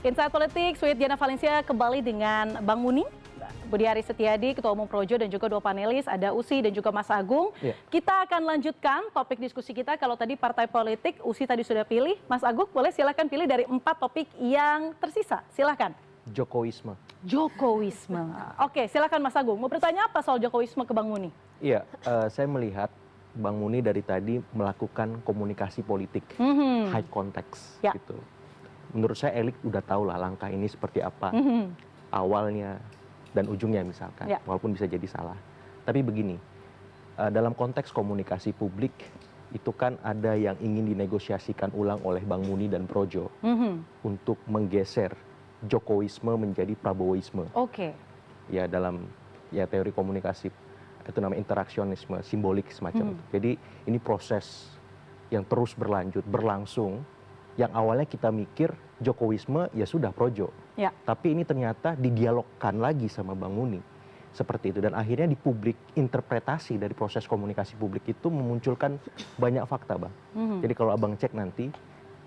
Insight Politik, Suite Diana Valencia kembali dengan Bang Muni, Budi Aris Setiadi, Ketua Umum Projo, dan juga dua panelis, ada Usi dan juga Mas Agung. Kita akan lanjutkan topik diskusi kita. Kalau tadi partai politik, Usi tadi sudah pilih, Mas Agung boleh silakan pilih dari 4 topik yang tersisa. Silakan. Jokowisme. Jokowisme. Oke, silakan Mas Agung. Mau bertanya apa soal Jokowisme ke Bang Muni? Iya, saya melihat Bang Muni dari tadi melakukan komunikasi politik, high context gitu. Menurut saya elit udah tahu lah langkah ini seperti apa, awalnya dan ujungnya misalkan, walaupun bisa jadi salah. Tapi begini, dalam konteks komunikasi publik, itu kan ada yang ingin dinegosiasikan ulang oleh Bang Muni dan Projo untuk menggeser Jokowisme menjadi Prabowoisme. Ya dalam teori komunikasi, itu namanya interaksionisme, simbolik semacam itu. Jadi ini proses yang terus berlangsung, yang awalnya kita mikir Jokowisme ya sudah Projo. Tapi ini ternyata didialogkan lagi sama Bang Muni. Seperti itu. Dan akhirnya di publik, interpretasi dari proses komunikasi publik itu memunculkan banyak fakta, Bang. Jadi kalau Abang cek nanti,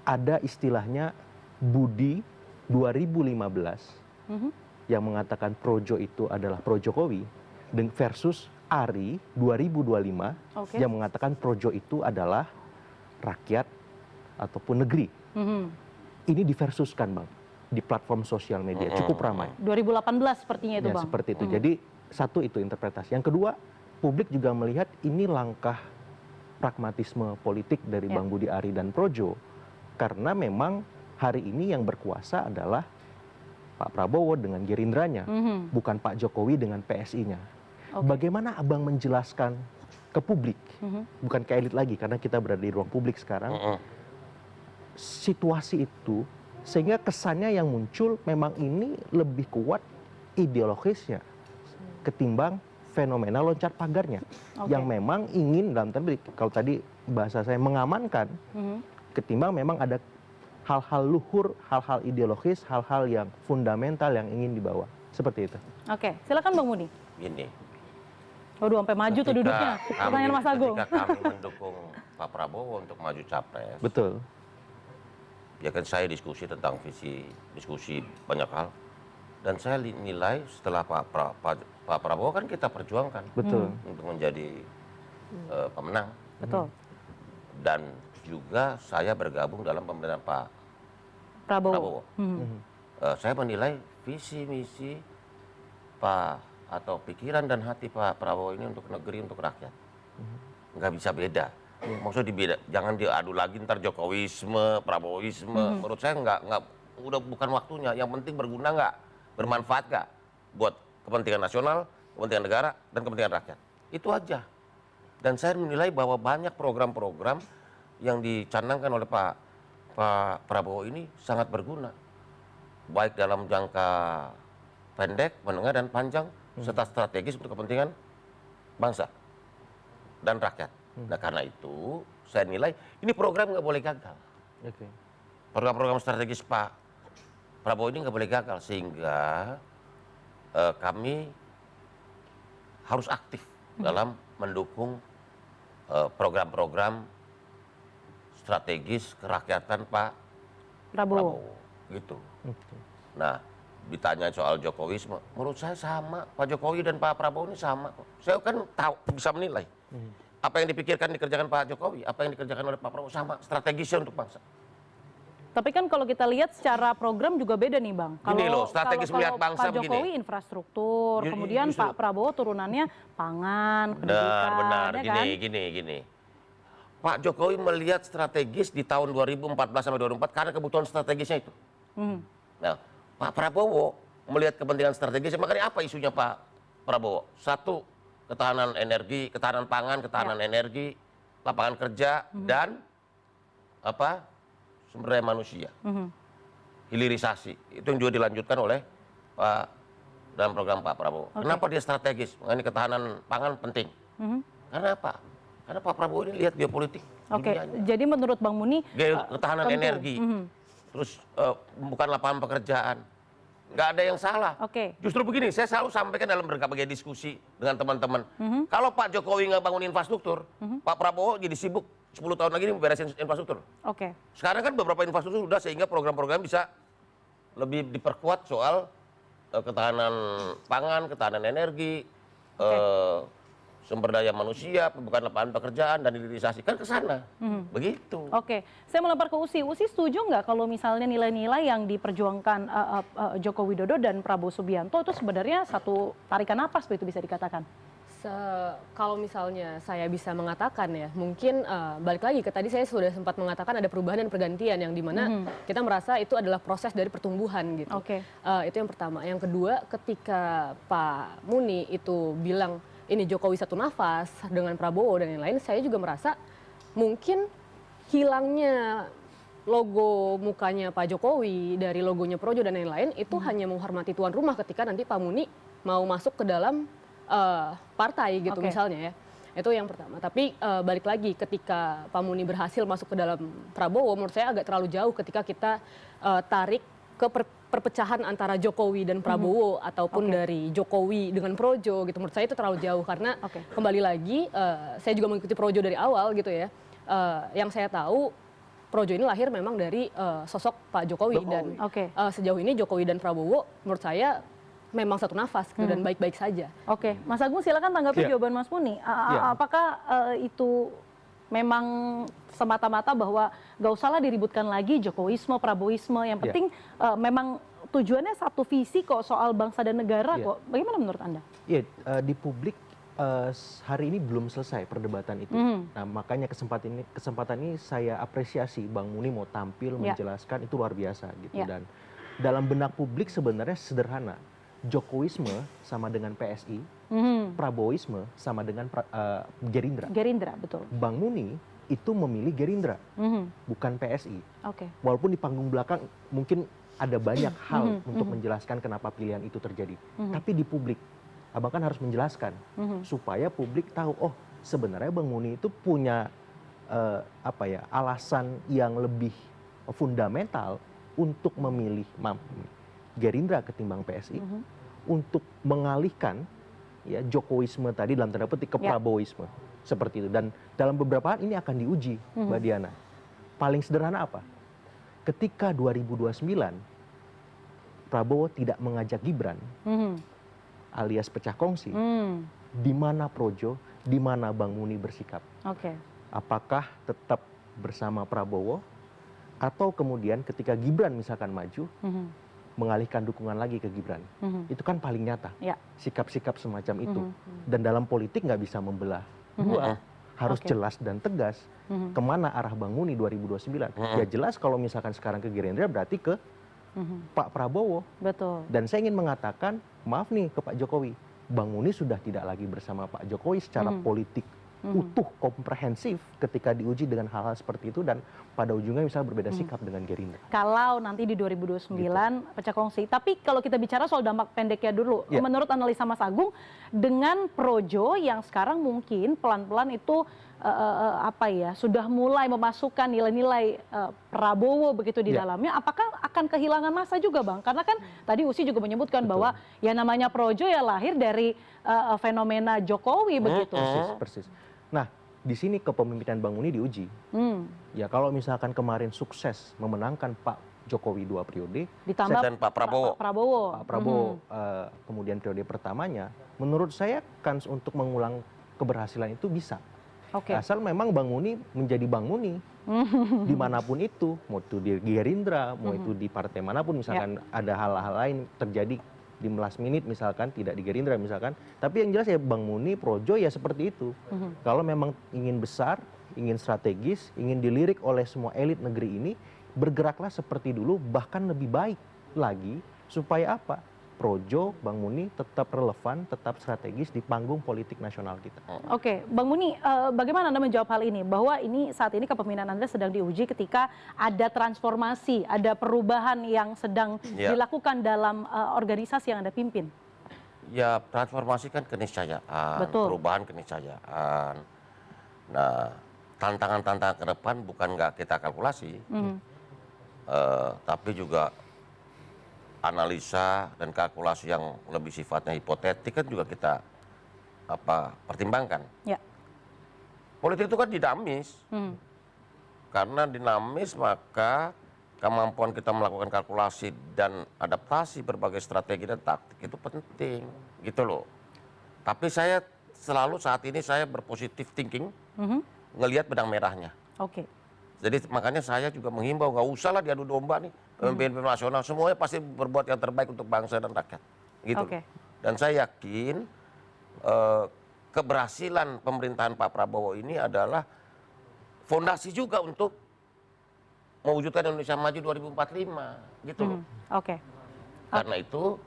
ada istilahnya Budi 2015 yang mengatakan Projo itu adalah Pro Jokowi, versus Ari 2025 yang mengatakan Projo itu adalah rakyat ataupun negeri. Ini diversuskan, Bang, di platform sosial media, cukup ramai. 2018 sepertinya itu, Bang. Seperti itu. Jadi satu itu interpretasi. Yang kedua, publik juga melihat ini langkah pragmatisme politik dari Bang Budi Ari dan Projo, karena memang hari ini yang berkuasa adalah Pak Prabowo dengan Gerindranya, bukan Pak Jokowi dengan PSI-nya. Bagaimana Abang menjelaskan ke publik, bukan ke elit lagi, karena kita berada di ruang publik sekarang, situasi itu, sehingga kesannya yang muncul memang ini lebih kuat ideologisnya ketimbang fenomena loncat pagarnya, yang memang ingin, dalam tanda kalau tadi bahasa saya, mengamankan, ketimbang memang ada hal-hal luhur, hal-hal ideologis, hal-hal yang fundamental yang ingin dibawa. Seperti itu. Oke, silakan Bang Muni. Gini. Waduh, sampai maju tuh duduknya. Pertanyaan Mas Agung. Ketika kami mendukung Pak Prabowo untuk maju capres. Betul. Ya kan saya diskusi tentang visi, diskusi banyak hal. Dan saya nilai setelah Pak Prabowo kan kita perjuangkan. Betul. Untuk menjadi pemenang. Betul. Dan juga saya bergabung dalam pemerintahan Pak Prabowo. Saya menilai visi misi Pak atau pikiran dan hati Pak Prabowo ini untuk negeri, untuk rakyat. Nggak bisa beda. Maksudnya dibeda, jangan diadu lagi ntar Jokowisme, Prabowoisme. Menurut saya nggak, udah bukan waktunya. Yang penting berguna nggak, bermanfaat nggak buat kepentingan nasional, kepentingan negara, dan kepentingan rakyat. Itu aja. Dan saya menilai bahwa banyak program-program yang dicanangkan oleh Pak Prabowo ini sangat berguna, baik dalam jangka pendek, menengah, dan panjang, serta strategis untuk kepentingan bangsa dan rakyat. Nah karena itu saya nilai ini program nggak boleh gagal. Program-program strategis Pak Prabowo ini nggak boleh gagal, sehingga kami harus aktif dalam mendukung program-program strategis kerakyatan Pak Prabowo. Gitu. Nah, ditanya soal Jokowisme, menurut saya sama. Pak Jokowi dan Pak Prabowo ini sama kok. Saya kan tahu, bisa menilai. Apa yang dipikirkan dikerjakan Pak Jokowi, apa yang dikerjakan oleh Pak Prabowo sama, strategisnya untuk bangsa. Tapi kan kalau kita lihat secara program juga beda nih, Bang. Kalau strategis melihat bangsa Pak Jokowi begini. Infrastruktur, kemudian Pak Prabowo turunannya pangan, pendidikan. Benar, ya kan? gini. Pak Jokowi melihat strategis di tahun 2014 sampai 2024 karena kebutuhan strategisnya itu. Nah, Pak Prabowo melihat kepentingan strategis, makanya apa isunya Pak Prabowo? Satu, ketahanan energi, ketahanan pangan, ketahanan energi, lapangan kerja, dan sumber daya manusia. Hilirisasi, itu yang juga dilanjutkan oleh dalam program Pak Prabowo. Kenapa dia strategis? Mengenai ketahanan pangan penting. Karena apa? Karena Pak Prabowo ini lihat geopolitik dunianya. Jadi menurut Bang Muni, ketahanan energi, terus bukan lapangan pekerjaan, nggak ada yang salah. Justru begini, saya selalu sampaikan dalam berbagai diskusi dengan teman-teman. Kalau Pak Jokowi nggak bangun infrastruktur, Pak Prabowo jadi sibuk 10 tahun lagi ini beresin infrastruktur. Sekarang kan beberapa infrastruktur sudah, sehingga program-program bisa lebih diperkuat soal ketahanan pangan, ketahanan energi, sumber daya manusia, pembukaan lapangan pekerjaan, dan hilirisasi, kan ke sana. Begitu. Oke, saya melempar ke Usi. Usi setuju nggak kalau misalnya nilai-nilai yang diperjuangkan Joko Widodo dan Prabowo Subianto itu sebenarnya satu tarikan napas begitu bisa dikatakan? Kalau misalnya saya bisa mengatakan ya, mungkin balik lagi ke tadi saya sudah sempat mengatakan ada perubahan dan pergantian yang dimana kita merasa itu adalah proses dari pertumbuhan gitu. Itu yang pertama. Yang kedua, ketika Pak Muni itu bilang ini Jokowi satu nafas dengan Prabowo dan lain-lain, saya juga merasa mungkin hilangnya logo mukanya Pak Jokowi dari logonya Projo dan lain-lain itu hanya menghormati tuan rumah ketika nanti Pak Muni mau masuk ke dalam partai gitu misalnya ya. Itu yang pertama. Tapi balik lagi ketika Pak Muni berhasil masuk ke dalam Prabowo, menurut saya agak terlalu jauh ketika kita tarik ke perpecahan antara Jokowi dan Prabowo ataupun dari Jokowi dengan Projo gitu. Menurut saya itu terlalu jauh karena kembali lagi saya juga mengikuti Projo dari awal gitu ya. Yang saya tahu Projo ini lahir memang dari sosok Pak Jokowi dan sejauh ini Jokowi dan Prabowo menurut saya memang satu nafas gitu dan baik-baik saja. Oke, Mas Agung silakan tanggapi jawaban Mas Muni. Apakah itu memang semata-mata bahwa gak usahlah diributkan lagi Jokowisme, Prabowisme, yang penting memang tujuannya satu visi kok soal bangsa dan negara kok. Bagaimana menurut Anda? Iya, di publik hari ini belum selesai perdebatan itu. Nah, makanya kesempatan ini saya apresiasi Bang Muni mau tampil menjelaskan itu luar biasa gitu. Dan dalam benak publik sebenarnya sederhana. Jokowisme sama dengan PSI, Prabowisme sama dengan Gerindra. Gerindra, betul. Bang Muni itu memilih Gerindra, bukan PSI. Walaupun di panggung belakang mungkin ada banyak hal untuk menjelaskan kenapa pilihan itu terjadi. Tapi di publik, abang kan harus menjelaskan supaya publik tahu, oh sebenarnya Bang Muni itu punya alasan yang lebih fundamental untuk memilih Gerindra ketimbang PSI untuk mengalihkan ya Jokowisme tadi dalam tanda petik ke Prabowisme seperti itu. Dan dalam beberapa hal ini akan diuji, Mbak Diana. Paling sederhana apa? Ketika 2029 Prabowo tidak mengajak Gibran alias pecah kongsi, di mana Projo, di mana Bang Muni bersikap? Apakah tetap bersama Prabowo atau kemudian ketika Gibran misalkan maju mengalihkan dukungan lagi ke Gibran? Itu kan paling nyata sikap-sikap semacam itu. Dan dalam politik nggak bisa membelah dua, harus jelas dan tegas kemana arah Bang Muni 2029. Ya jelas kalau misalkan sekarang ke Gerindra berarti ke Pak Prabowo. Betul. Dan saya ingin mengatakan maaf nih ke Pak Jokowi, Bang Muni sudah tidak lagi bersama Pak Jokowi secara politik utuh, komprehensif ketika diuji dengan hal-hal seperti itu, dan pada ujungnya misalnya berbeda sikap dengan Gerindra. Kalau nanti di 2029 pecah kongsi. Tapi kalau kita bicara soal dampak pendeknya dulu, menurut analisa Mas Agung, dengan Projo yang sekarang mungkin pelan-pelan itu sudah mulai memasukkan nilai-nilai Prabowo begitu di dalamnya, apakah akan kehilangan masa juga, Bang? Karena kan tadi Usi juga menyebutkan bahwa ya namanya Projo ya lahir dari fenomena Jokowi begitu. Persis. Nah, di sini kepemimpinan Bang Muni diuji. Ya kalau misalkan kemarin sukses memenangkan Pak Jokowi 2 periode, ditambah dan Pak Prabowo. Pak Prabowo kemudian periode pertamanya, menurut saya kans untuk mengulang keberhasilan itu bisa. Asal memang Bang Muni menjadi Bang Muni dimanapun itu, mau itu di Gerindra, mau itu di partai manapun, misalkan ada hal-hal lain terjadi di last minute misalkan, tidak di Gerindra misalkan, tapi yang jelas ya Bang Muni, Projo ya seperti itu. Kalau memang ingin besar, ingin strategis, ingin dilirik oleh semua elit negeri ini, bergeraklah seperti dulu, bahkan lebih baik lagi, supaya apa? Projo, Bang Muni tetap relevan, tetap strategis di panggung politik nasional kita. Bang Muni, bagaimana Anda menjawab hal ini? Bahwa ini saat ini kepemimpinan Anda sedang diuji ketika ada transformasi, ada perubahan yang sedang dilakukan dalam organisasi yang Anda pimpin. Ya, transformasi kan keniscayaan, perubahan keniscayaan. Nah, tantangan-tantangan ke depan bukan nggak kita kalkulasi, tapi juga analisa dan kalkulasi yang lebih sifatnya hipotetik kan juga kita pertimbangkan. Politik itu kan dinamis, karena dinamis maka kemampuan kita melakukan kalkulasi dan adaptasi berbagai strategi dan taktik itu penting, gitu loh. Tapi saya selalu saat ini saya berpositif thinking, ngelihat benang merahnya. Oke. Jadi makanya saya juga menghimbau, nggak usah lah diadu domba nih, pemimpin nasional, semuanya pasti berbuat yang terbaik untuk bangsa dan rakyat. Gitu. Dan saya yakin keberhasilan pemerintahan Pak Prabowo ini adalah fondasi juga untuk mewujudkan Indonesia Maju 2045, gitu loh. Karena itu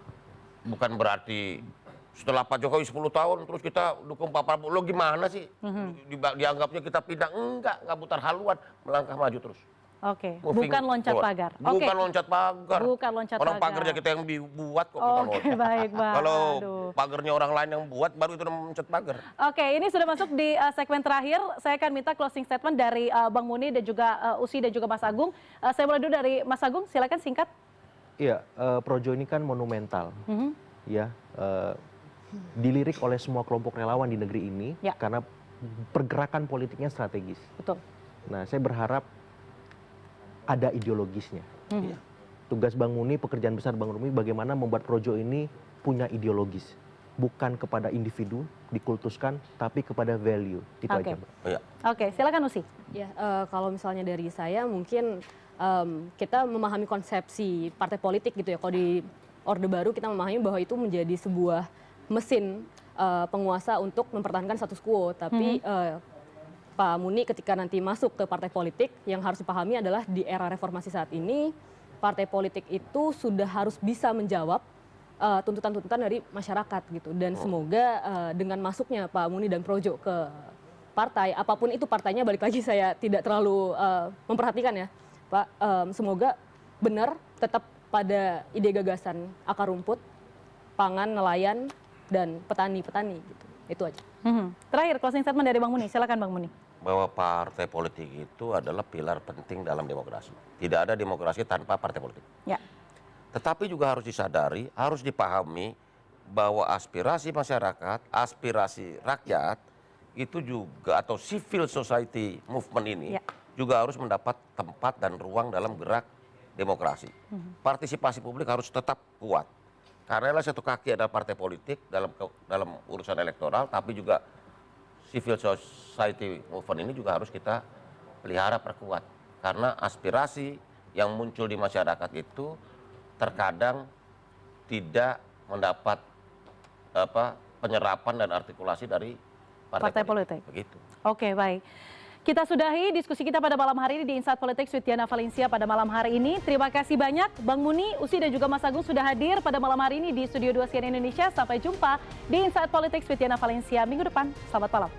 bukan berarti setelah Pak Jokowi 10 tahun terus kita dukung Pak Prabowo, lo gimana sih? Dianggapnya kita pindah, enggak putar haluan, melangkah maju terus. Bukan loncat pagar. Bukan loncat pagar. Bukan loncat pagar. Orang pagarnya kita yang buat kok kita loncat. Baik, Bang. Kalau pagarnya orang lain yang buat, baru itu loncat pagar. Ini sudah masuk di segmen terakhir. Saya akan minta closing statement dari Bang Muni dan juga Usi dan juga Mas Agung. Saya mulai dulu dari Mas Agung, silakan singkat. Iya, Projo ini kan monumental, ya, dilirik oleh semua kelompok relawan di negeri ini karena pergerakan politiknya strategis. Betul. Nah, saya berharap ada ideologisnya. Tugas Bang Muni, pekerjaan besar Bang Muni, bagaimana membuat Projo ini punya ideologis, bukan kepada individu dikultuskan, tapi kepada value. Itu aja, Mbak. Silakan Usi. Ya, kalau misalnya dari saya mungkin kita memahami konsepsi partai politik gitu ya. Kalau di Orde Baru kita memahami bahwa itu menjadi sebuah mesin penguasa untuk mempertahankan status quo. Tapi Pak Muni ketika nanti masuk ke partai politik, yang harus dipahami adalah di era reformasi saat ini, partai politik itu sudah harus bisa menjawab tuntutan-tuntutan dari masyarakat gitu. Dan semoga dengan masuknya Pak Muni dan Projo ke partai, apapun itu partainya, balik lagi saya tidak terlalu memperhatikan ya Pak, semoga benar tetap pada ide gagasan akar rumput, pangan, nelayan, dan petani-petani gitu. Itu aja. Terakhir closing statement dari Bang Muni, silakan Bang Muni. Bahwa partai politik itu adalah pilar penting dalam demokrasi. Tidak ada demokrasi tanpa partai politik. Tetapi juga harus disadari, harus dipahami bahwa aspirasi masyarakat, aspirasi rakyat itu juga, atau civil society movement ini juga harus mendapat tempat dan ruang dalam gerak demokrasi. Partisipasi publik harus tetap kuat. Karena satu kaki adalah partai politik dalam urusan elektoral, tapi juga civil society movement ini juga harus kita pelihara, perkuat. Karena aspirasi yang muncul di masyarakat itu terkadang tidak mendapat penyerapan dan artikulasi dari partai politik. Begitu. Baik. Kita sudahi diskusi kita pada malam hari ini di Insight Politics with Diana Valencia pada malam hari ini. Terima kasih banyak Bang Muni, Usi dan juga Mas Agung sudah hadir pada malam hari ini di Studio 2 CNN Indonesia. Sampai jumpa di Insight Politics with Diana Valencia minggu depan. Selamat malam.